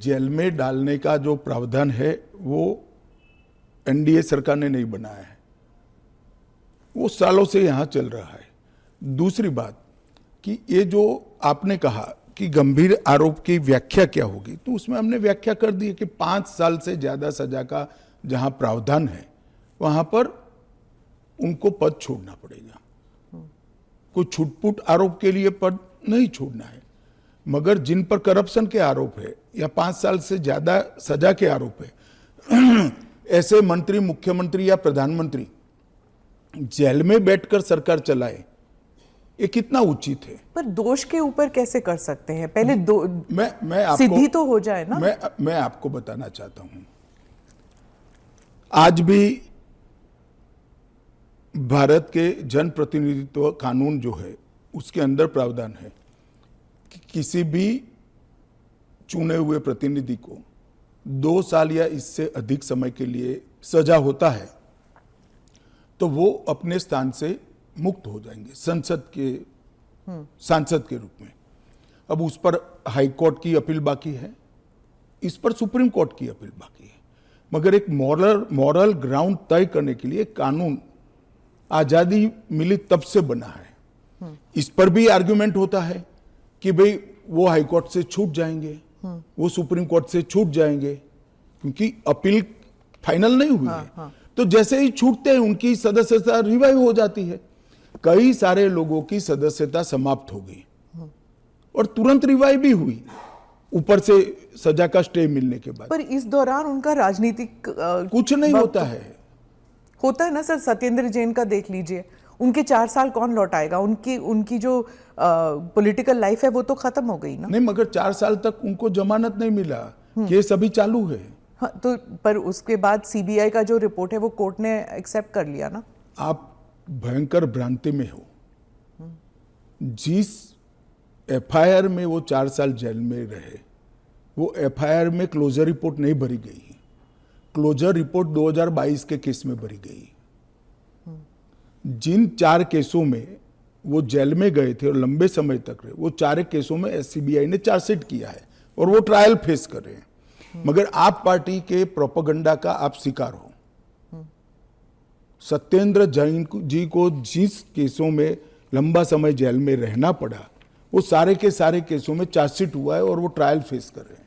Jail में डालने का जो प्रावधान है वो एनडीए सरकार ने नहीं बनाया है, वो सालों से यहां चल रहा है। दूसरी बात कि ये जो आपने कहा कि गंभीर आरोप की व्याख्या क्या होगी, तो उसमें हमने व्याख्या कर दी है कि 5 साल से ज्यादा सजा का जहां प्रावधान है वहां पर उनको पद छोड़ना पड़ेगा। कोई छुटपुट आरोप के लिए पद नहीं छोड़ना है, मगर जिन पर करप्शन के आरोप है या 5 साल से ज्यादा सजा के आरोप है ऐसे मंत्री, मुख्यमंत्री या प्रधानमंत्री जेल में बैठकर सरकार चलाए, ये कितना उचित है। पर दोष के ऊपर कैसे कर सकते हैं? पहले मैं आपको सिद्धि तो हो जाए ना। मैं आपको बताना चाहता हूं, आज भी भारत के जन प्रतिनिधित्व कानून जो है उसके अंदर प्रावधान है कि किसी भी चुने हुए प्रतिनिधि को 2 साल या इससे अधिक समय के लिए सजा होता है तो वो अपने स्थान से मुक्त हो जाएंगे सांसद के रूप में। अब उस पर हाई कोर्ट की अपील बाकी है, इस पर सुप्रीम कोर्ट की अपील बाकी है, मगर एक मॉरल ग्राउंड तय करने के लिए कानून आजादी मिली तब से बना है। इस पर भी आर्गुमेंट होता है कि भाई वो हाई कोर्ट से छूट जाएंगे, वो सुप्रीम कोर्ट से छूट जाएंगे, क्योंकि अपील फाइनल नहीं हुई है। तो जैसे ही छूटते हैं उनकी सदस्यता रिवाइव हो जाती है। कई सारे लोगों की सदस्यता समाप्त हो गई और तुरंत रिवाइव भी हुई, ऊपर से सजा का स्टे मिलने के बाद। पर इस दौरान उनका राजनीतिक कुछ नहीं होता है ना सर। सत्येंद्र जैन का देख लीजिए, उनके 4 साल कौन लौटाएगा? उनकी जो पॉलिटिकल लाइफ है वो तो खत्म हो गई ना। नहीं, मगर 4 साल तक उनको जमानत नहीं मिला, केस अभी चालू है। हाँ, तो पर उसके बाद सीबीआई का जो रिपोर्ट है वो कोर्ट ने एक्सेप्ट कर लिया ना। आप भयंकर भ्रांति में हो। जिस एफआईआर में वो 4 साल जेल में रहे, वो एफआईआर में क्लोजर रिपोर्ट नहीं भरी गई। क्लोजर रिपोर्ट 2022 के केस में भरी गई। जिन 4 केसों में वो जेल में गए थे और लंबे समय तक रहे, वो 4 केसों में सीबीआई ने चार्जशीट किया है और वो ट्रायल फेस कर रहे हैं। मगर आप पार्टी के प्रोपेगेंडा का आप शिकार हो। सत्येंद्र जैन जी को जिस केसों में लंबा समय जेल में रहना पड़ा, वो सारे के सारे केसों में चार्जशीट हुआ है और वो ट्रायल फेस कर रहे हैं।